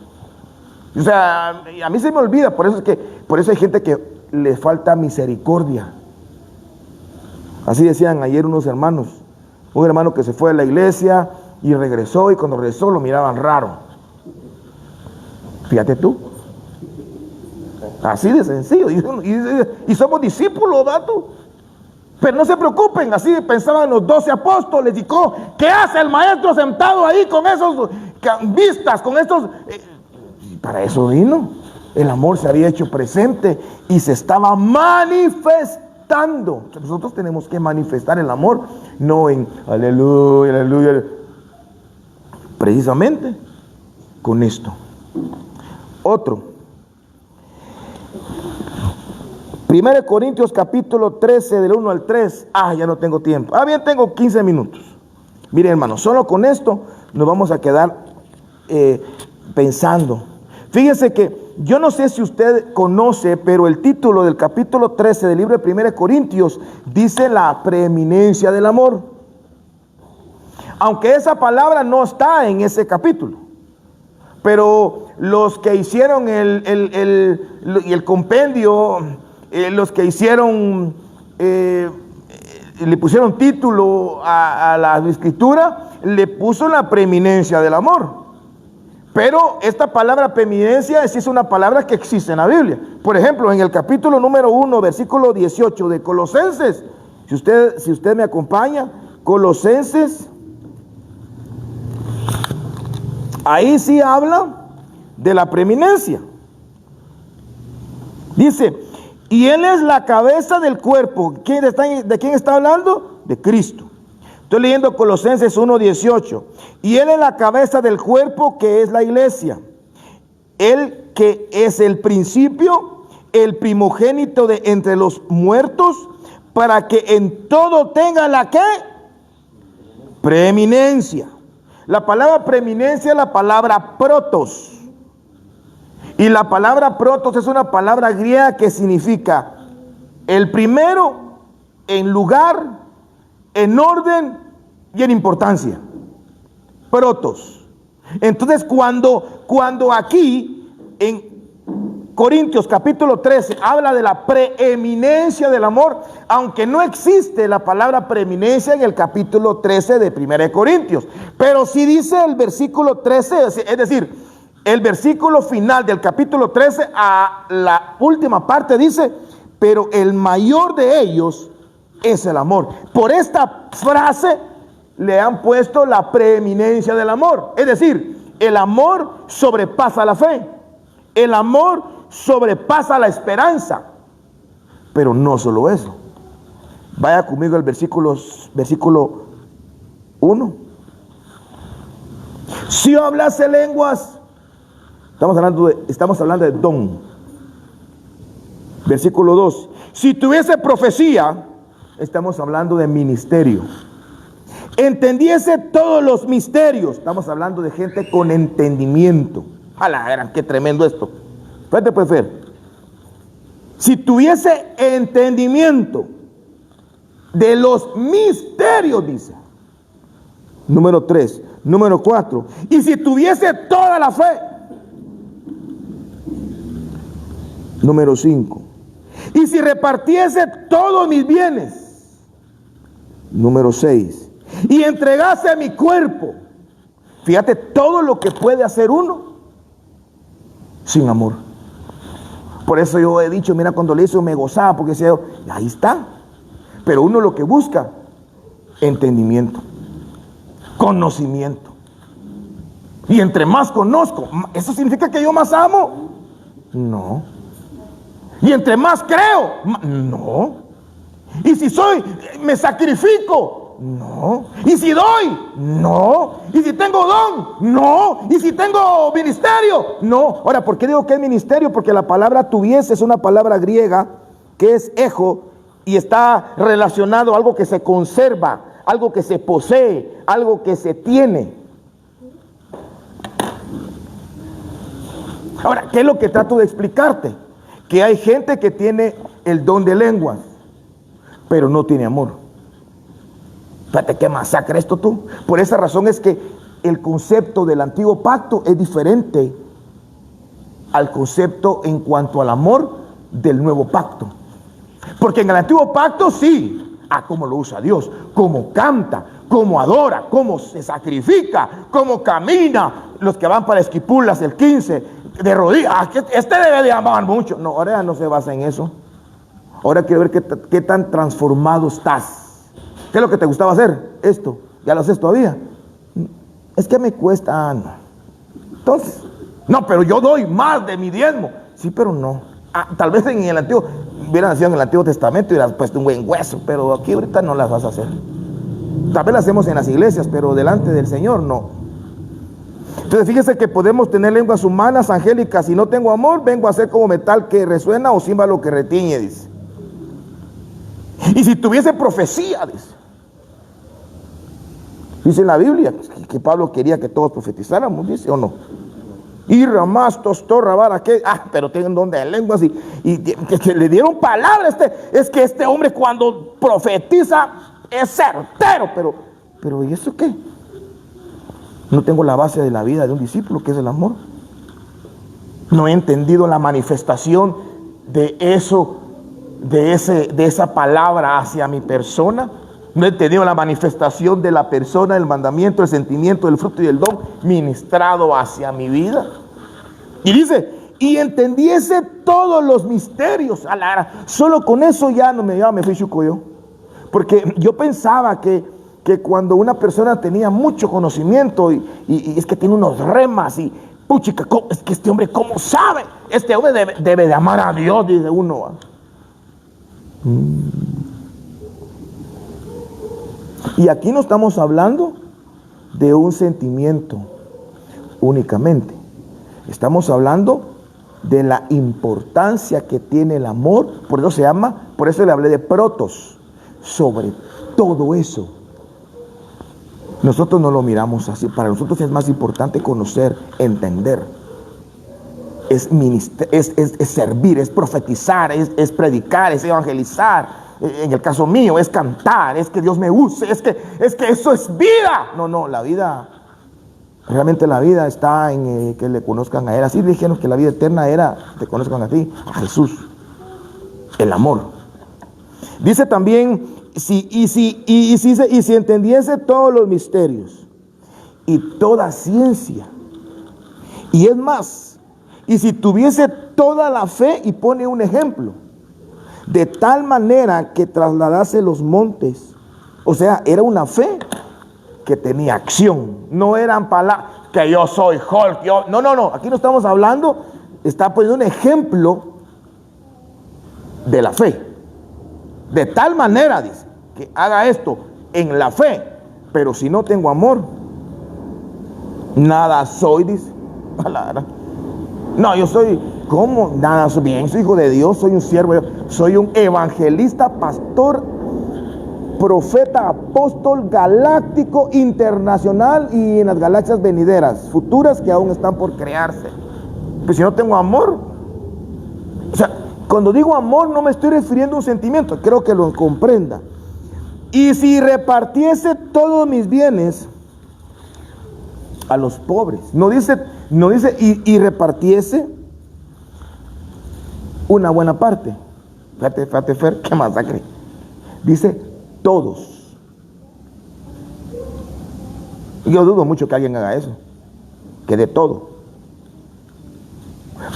O sea, a mí se me olvida. Por eso hay gente que le falta misericordia. Así decían ayer unos hermanos. Un hermano que se fue a la iglesia y regresó, y cuando regresó lo miraban raro. Fíjate tú. Así de sencillo. Y somos discípulos, vato. Pero no se preocupen, así pensaban los 12 apóstoles. Dijo, ¿qué hace el maestro sentado ahí con esos vistas, con estos? Para eso vino. El amor se había hecho presente y se estaba manifestando. Nosotros tenemos que manifestar el amor, no en aleluya, aleluya. Precisamente con esto. Otro. 1 Corintios capítulo 13 del 1 al 3. Ya no tengo tiempo. Bien, tengo 15 minutos. Miren, hermanos, solo con esto nos vamos a quedar pensando. Fíjense que yo no sé si usted conoce, pero el título del capítulo 13 del libro de 1 Corintios dice la preeminencia del amor. Aunque esa palabra no está en ese capítulo. Pero los que hicieron el compendio, los que hicieron, le pusieron título a la escritura, le puso la preeminencia del amor. Pero esta palabra preeminencia es una palabra que existe en la Biblia. Por ejemplo, en el capítulo número 1, versículo 18 de Colosenses, si usted me acompaña, Colosenses, ahí sí habla de la preeminencia. Dice, y Él es la cabeza del cuerpo. ¿De quién está hablando? De Cristo. Estoy leyendo Colosenses 1:18. Y Él es la cabeza del cuerpo, que es la iglesia. Él que es el principio, el primogénito de entre los muertos, para que en todo tenga la ¿qué? Preeminencia. La palabra preeminencia es la palabra protos. Y la palabra protos es una palabra griega que significa el primero en lugar, en orden y en importancia. Protos. Entonces cuando aquí Corintios capítulo 13 habla de la preeminencia del amor, aunque no existe la palabra preeminencia en el capítulo 13 de 1 Corintios. Pero sí dice el versículo 13, es decir, el versículo final del capítulo 13 a la última parte dice, pero el mayor de ellos es el amor. Por esta frase le han puesto la preeminencia del amor. Es decir, el amor sobrepasa la fe. El amor sobrepasa la esperanza. Pero no solo eso. Vaya conmigo al versículo 1. Si yo hablase lenguas, estamos hablando de don. Versículo 2. Si tuviese profecía, estamos hablando de ministerio. Entendiese todos los misterios, estamos hablando de gente con entendimiento. ¡Hala, qué tremendo esto! Fíjate, pues, Fer. Si tuviese entendimiento de los misterios, dice. Número 3. Número 4. Y si tuviese toda la fe. Número 5. Y si repartiese todos mis bienes. Número 6. Y entregase mi cuerpo. Fíjate todo lo que puede hacer uno sin amor. Por eso yo he dicho, mira, cuando le hizo me gozaba, porque decía, ahí está. Pero uno lo que busca, entendimiento, conocimiento. Y entre más conozco, ¿eso significa que yo más amo? No. Y entre más creo, no. Y si me sacrifico, no. Y si doy, no. Y si tengo don, no. Y si tengo ministerio, no. Ahora, ¿por qué digo que es ministerio? Porque la palabra tuviese es una palabra griega que es ejo y está relacionado a algo que se conserva, algo que se posee, algo que se tiene. Ahora, ¿qué es lo que trato de explicarte? Que hay gente que tiene el don de lenguas, pero no tiene amor. Fíjate qué masacre esto tú. Por esa razón es que el concepto del antiguo pacto es diferente al concepto en cuanto al amor del nuevo pacto. Porque en el antiguo pacto sí, cómo lo usa Dios, cómo canta, cómo adora, cómo se sacrifica, cómo camina. Los que van para Esquipulas el 15, de rodillas, este debe de amar mucho. No, ahora ya no se basa en eso. Ahora quiero ver qué tan transformado estás. ¿Qué es lo que te gustaba hacer? Esto, ¿ya lo haces todavía? Es que me cuesta, no. Entonces, no, pero yo doy más de mi diezmo. Sí, pero no. Tal vez en el antiguo, hubieran nacido en el Antiguo Testamento y hubieras puesto un buen hueso, pero aquí ahorita no las vas a hacer. Tal vez las hacemos en las iglesias, pero delante del Señor no. Entonces fíjese que podemos tener lenguas humanas, angélicas. Si no tengo amor, vengo a ser como metal que resuena o címbalo que retiñe, dice. Y si tuviese profecía, dice en la Biblia que Pablo quería que todos profetizáramos, dice o no. Y ramás, tostor, rabara, pero tienen don de lenguas y que le dieron palabras. Es que este hombre cuando profetiza es certero, pero ¿y eso qué? No tengo la base de la vida de un discípulo, que es el amor. No he entendido la manifestación de eso, de esa palabra hacia mi persona. No he entendido la manifestación de la persona, el mandamiento, el sentimiento, el fruto y el don ministrado hacia mi vida. Y dice, y entendiese todos los misterios. Solo con eso ya me fui chuco yo. Porque yo pensaba que cuando una persona tenía mucho conocimiento y es que tiene unos remas y puchica, es que este hombre cómo sabe, este hombre debe de amar a Dios, dice uno. Y aquí no estamos hablando de un sentimiento únicamente. Estamos hablando de la importancia que tiene el amor. Por eso le hablé de protos. Sobre todo eso. Nosotros no lo miramos así. Para nosotros es más importante conocer, entender. Es servir, es profetizar, es predicar, es evangelizar. En el caso mío es cantar, es que Dios me use, es que eso es vida. No, la vida Realmente la vida está en que le conozcan a Él. Así dijeron que la vida eterna era te conozcan a ti, a Jesús. El amor. Dice también, si entendiese todos los misterios y toda ciencia, y es más, y si tuviese toda la fe, y pone un ejemplo, de tal manera que trasladase los montes. O sea, era una fe que tenía acción. No eran palabras que yo soy Hulk. No. Aquí no estamos hablando. Está poniendo un ejemplo de la fe. De tal manera, dice, que haga esto en la fe. Pero si no tengo amor, nada soy, dice. No, yo soy, ¿cómo? Nada soy bien. Soy hijo de Dios, soy un siervo. Soy un evangelista, pastor, profeta, apóstol, galáctico, internacional y en las galaxias venideras, futuras que aún están por crearse. Pues si no tengo amor, o sea, cuando digo amor no me estoy refiriendo a un sentimiento, creo que lo comprenda. Y si repartiese todos mis bienes a los pobres, no dice y repartiese una buena parte. Fíjate, Fer, qué masacre. Dice todos. Yo dudo mucho que alguien haga eso, que dé todo.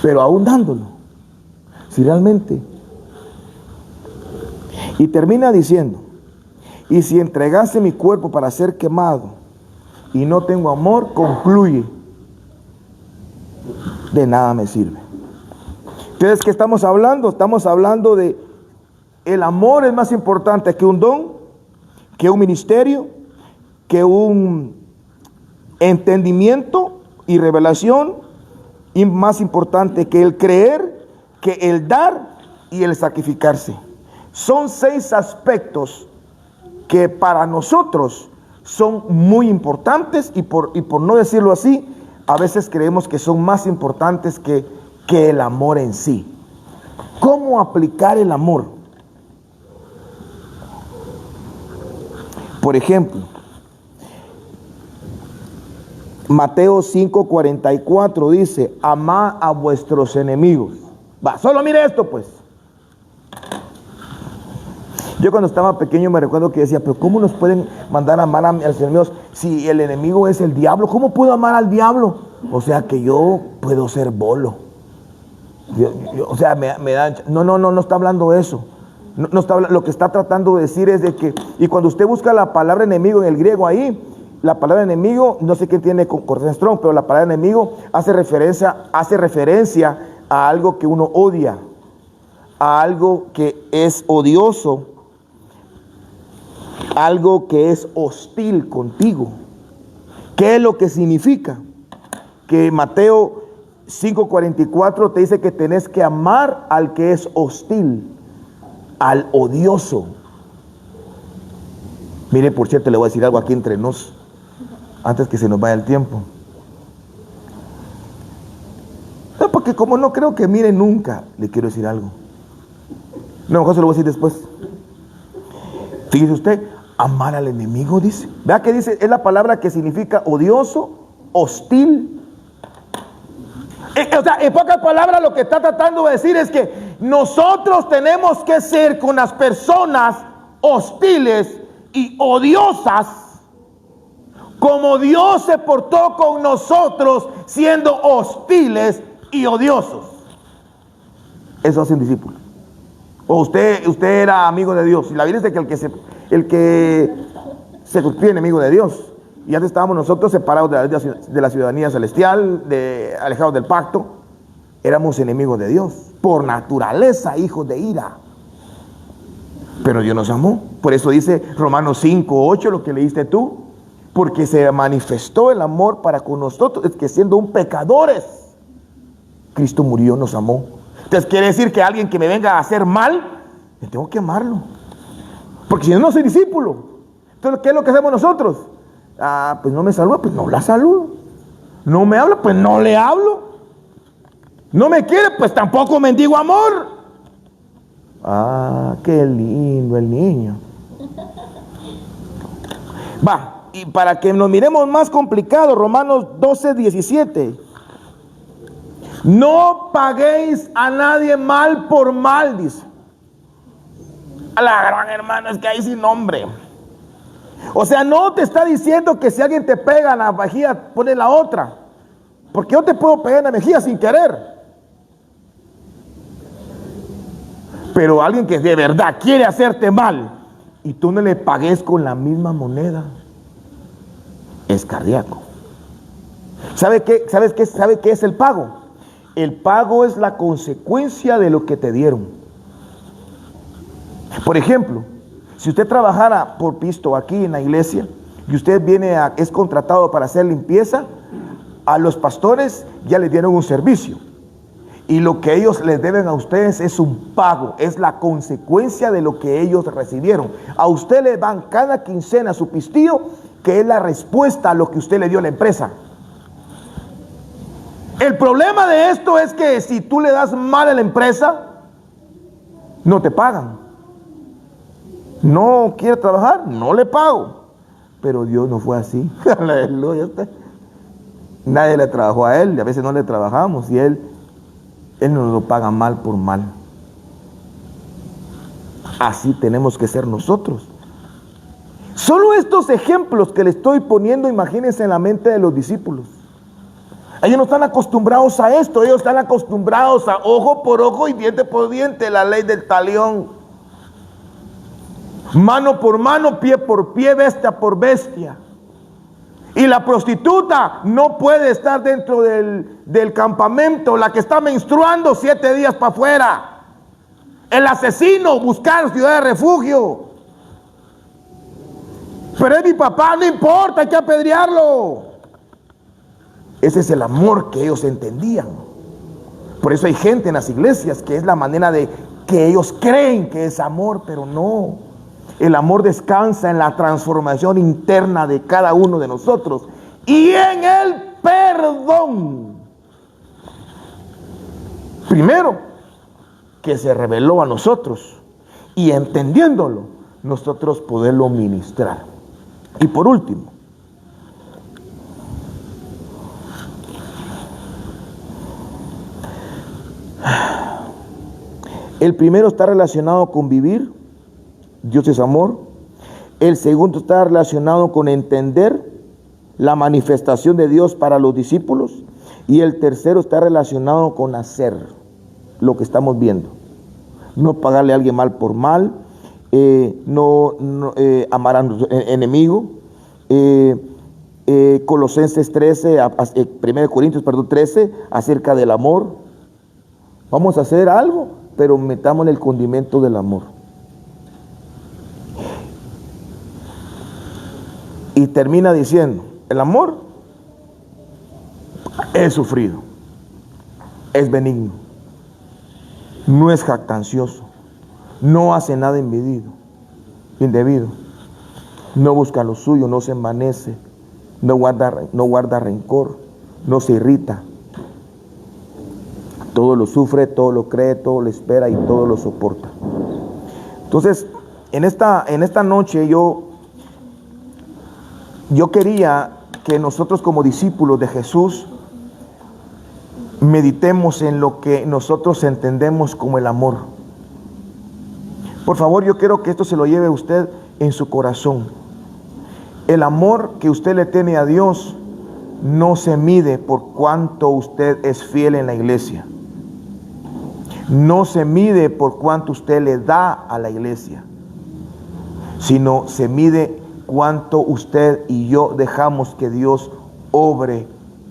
Pero aún dándolo, si realmente. Y termina diciendo, y si entregase mi cuerpo para ser quemado y no tengo amor, concluye, de nada me sirve. Entonces, ¿qué estamos hablando? Estamos hablando de el amor es más importante que un don, que un ministerio, que un entendimiento y revelación, y más importante que el creer, que el dar y el sacrificarse. Son 6 aspectos que para nosotros son muy importantes y por no decirlo así, a veces creemos que son más importantes que el amor en sí. ¿Cómo aplicar el amor? Por ejemplo, Mateo 5:44 dice, amad a vuestros enemigos. Solo mire esto pues. Yo cuando estaba pequeño me recuerdo que decía, pero ¿cómo nos pueden mandar a amar a los enemigos si el enemigo es el diablo? ¿Cómo puedo amar al diablo? O sea que yo puedo ser bolo. O sea, me da... No está hablando eso. No está, lo que está tratando de decir es de que, y cuando usted busca la palabra enemigo en el griego ahí, la palabra enemigo, no sé qué tiene con Cortés Strong, pero la palabra enemigo hace referencia a algo que uno odia, a algo que es odioso, algo que es hostil contigo. ¿Qué es lo que significa? Que Mateo 5:44 te dice que tenés que amar al que es hostil, al odioso. Mire, por cierto, le voy a decir algo aquí entre nos, antes que se nos vaya el tiempo. No, porque como no creo que mire nunca, le quiero decir algo. No, mejor se lo voy a decir después. Fíjese usted, amar al enemigo, dice. Vea que dice, es la palabra que significa odioso, hostil. O sea, en pocas palabras lo que está tratando de decir es que nosotros tenemos que ser con las personas hostiles y odiosas como Dios se portó con nosotros siendo hostiles y odiosos. Eso hace un discípulo. O usted era amigo de Dios. Y la Biblia dice que el que se constituye enemigo de Dios. Y antes estábamos nosotros separados de la ciudadanía celestial, alejados del pacto. Éramos enemigos de Dios. Por naturaleza, hijos de ira. Pero Dios nos amó. Por eso dice Romanos 5:8, lo que leíste tú. Porque se manifestó el amor para con nosotros. Es que siendo un pecadores, Cristo murió, nos amó. Entonces quiere decir que alguien que me venga a hacer mal, yo tengo que amarlo. Porque si no, no soy discípulo. Entonces, ¿qué es lo que hacemos nosotros? Pues no me saluda, pues no la saludo. No me habla, pues no le hablo. No me quiere, pues tampoco mendigo amor. Qué lindo el niño. y para que nos miremos más complicado, Romanos 12, 17. No paguéis a nadie mal por mal, dice. A la gran hermano, es que ahí sin nombre. O sea, no te está diciendo que si alguien te pega en la mejilla, pone la otra. Porque yo te puedo pegar en la mejilla sin querer. Pero alguien que de verdad quiere hacerte mal y tú no le pagues con la misma moneda, es cardíaco. ¿Sabe qué es el pago? El pago es la consecuencia de lo que te dieron. Por ejemplo, si usted trabajara por pisto aquí en la iglesia y usted es contratado para hacer limpieza, a los pastores ya les dieron un servicio. Y lo que ellos les deben a ustedes es un pago, es la consecuencia de lo que ellos recibieron. A usted le dan cada quincena su pistillo, que es la respuesta a lo que usted le dio a la empresa. El problema de esto es que si tú le das mal a la empresa, no te pagan. No quiere trabajar, no le pago. Pero Dios no fue así. Aleluya. Nadie le trabajó a él, y a veces no le trabajamos, y él nos lo paga mal por mal. Así tenemos que ser nosotros. Solo estos ejemplos que le estoy poniendo, imagínense en la mente de los discípulos. Ellos no están acostumbrados a esto, ellos están acostumbrados a ojo por ojo y diente por diente, la ley del talión. Mano por mano, pie por pie, bestia por bestia. Y la prostituta no puede estar dentro del campamento, la que está menstruando 7 días para afuera. El asesino, buscar ciudad de refugio. Pero es mi papá, no importa, hay que apedrearlo. Ese es el amor que ellos entendían. Por eso hay gente en las iglesias que es la manera de que ellos creen que es amor, pero no. El amor descansa en la transformación interna de cada uno de nosotros y en el perdón. Primero, que se reveló a nosotros y entendiéndolo, nosotros poderlo ministrar. Y por último, el primero está relacionado con vivir. Dios es amor. El segundo está relacionado con entender la manifestación de Dios para los discípulos. Y el tercero está relacionado con hacer lo que estamos viendo. No pagarle a alguien mal por mal. No amar a nuestro enemigo. Colosenses 13, 1 Corintios 13, acerca del amor. Vamos a hacer algo, pero metámosle el condimento del amor. Y termina diciendo, el amor es sufrido, es benigno, no es jactancioso, no hace nada indebido, no busca lo suyo, no se envanece, no guarda rencor, no se irrita, todo lo sufre, todo lo cree, todo lo espera y todo lo soporta. Entonces, en esta noche yo quería que nosotros como discípulos de Jesús meditemos en lo que nosotros entendemos como el amor. Por favor, yo quiero que esto se lo lleve usted en su corazón. El amor que usted le tiene a Dios no se mide por cuánto usted es fiel en la iglesia. No se mide por cuánto usted le da a la iglesia, sino se mide cuánto usted y yo dejamos que Dios obre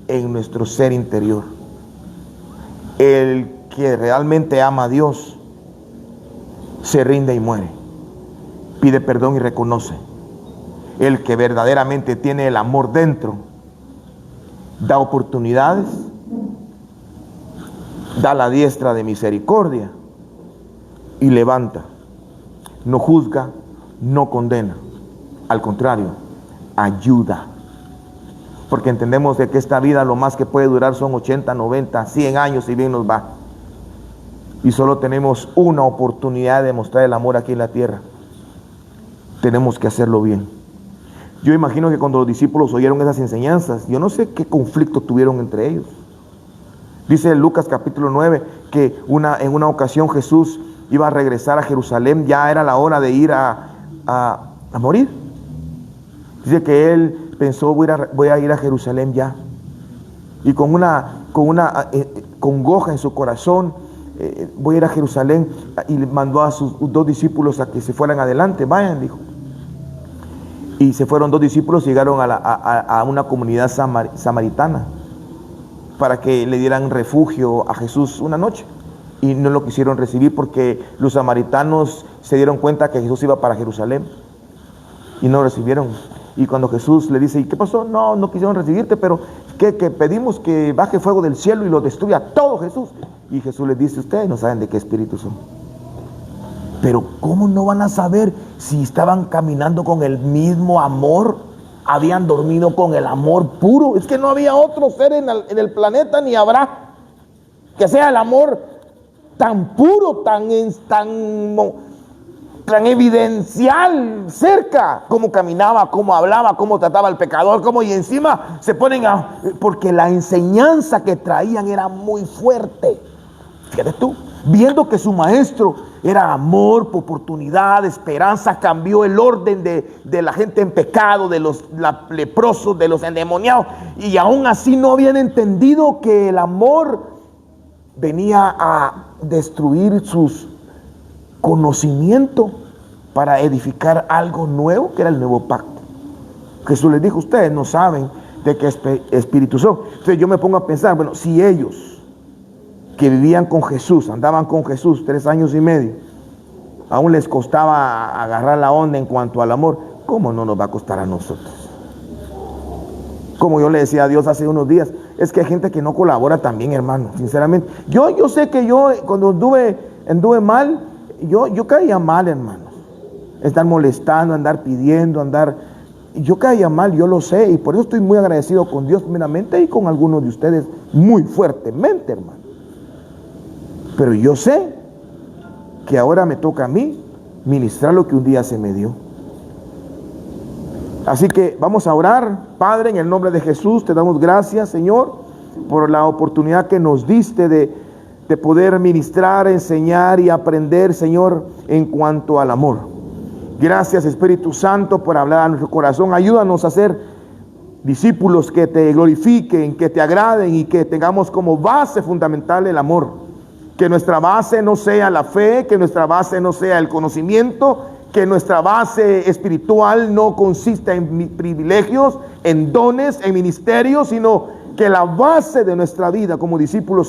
en nuestro ser interior. El que realmente ama a Dios se rinde y muere, pide perdón y reconoce. El que verdaderamente tiene el amor dentro da oportunidades, da la diestra de misericordia y levanta. No juzga, no condena. Al contrario, ayuda. Porque entendemos de que esta vida lo más que puede durar son 80, 90, 100 años y bien nos va. Y solo tenemos una oportunidad de mostrar el amor aquí en la tierra. Tenemos que hacerlo bien. Yo imagino que cuando los discípulos oyeron esas enseñanzas, yo no sé qué conflicto tuvieron entre ellos. Dice Lucas capítulo 9 que en una ocasión Jesús iba a regresar a Jerusalén, ya era la hora de ir a morir. Dice que él pensó, voy a ir a Jerusalén ya. Y con una congoja en su corazón, voy a ir a Jerusalén, y mandó a sus 2 discípulos a que se fueran adelante. Vayan, dijo. Y se fueron 2 discípulos y llegaron a una comunidad samaritana para que le dieran refugio a Jesús una noche. Y no lo quisieron recibir porque los samaritanos se dieron cuenta que Jesús iba para Jerusalén y no lo recibieron. Y cuando Jesús le dice, ¿y qué pasó? No quisieron recibirte, pero que pedimos que baje fuego del cielo y lo destruya todo, Jesús. Y Jesús les dice, ustedes no saben de qué espíritu son. Pero ¿cómo no van a saber si estaban caminando con el mismo amor? Habían dormido con el amor puro. Es que no había otro ser en el planeta, ni habrá, que sea el amor tan puro, tan evidencial cerca. Cómo caminaba, cómo hablaba, cómo trataba al pecador, y encima se ponen porque la enseñanza que traían era muy fuerte. Fíjate tú, viendo que su maestro era amor, oportunidad, esperanza, cambió el orden de la gente en pecado, de los leprosos, de los endemoniados, y aún así no habían entendido que el amor venía a destruir sus conocimientos para edificar algo nuevo, que era el nuevo pacto. Jesús les dijo, ustedes no saben de qué espíritu son. Entonces yo me pongo a pensar, bueno, si ellos que vivían con Jesús, andaban con Jesús 3 años y medio, aún les costaba agarrar la onda en cuanto al amor, ¿cómo no nos va a costar a nosotros? Como yo le decía a Dios hace unos días, es que hay gente que no colabora también, hermano, sinceramente. Yo sé que yo cuando anduve mal, yo caía mal, hermano. Estar molestando, andar pidiendo, yo caía mal, yo lo sé, y por eso estoy muy agradecido con Dios primeramente y con algunos de ustedes muy fuertemente, hermano. Pero yo sé que ahora me toca a mí ministrar lo que un día se me dio. Así que vamos a orar. Padre, en el nombre de Jesús, te damos gracias, Señor, por la oportunidad que nos diste de poder ministrar, enseñar y aprender, Señor, en cuanto al amor. Gracias, Espíritu Santo, por hablar a nuestro corazón. Ayúdanos a ser discípulos que te glorifiquen, que te agraden y que tengamos como base fundamental el amor. Que nuestra base no sea la fe, que nuestra base no sea el conocimiento, que nuestra base espiritual no consista en privilegios, en dones, en ministerios, sino que la base de nuestra vida como discípulos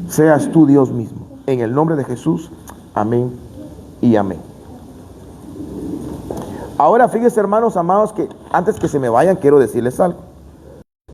seas tú, Dios mismo. En el nombre de Jesús, amén y amén. Ahora fíjense, hermanos amados, que antes que se me vayan quiero decirles algo.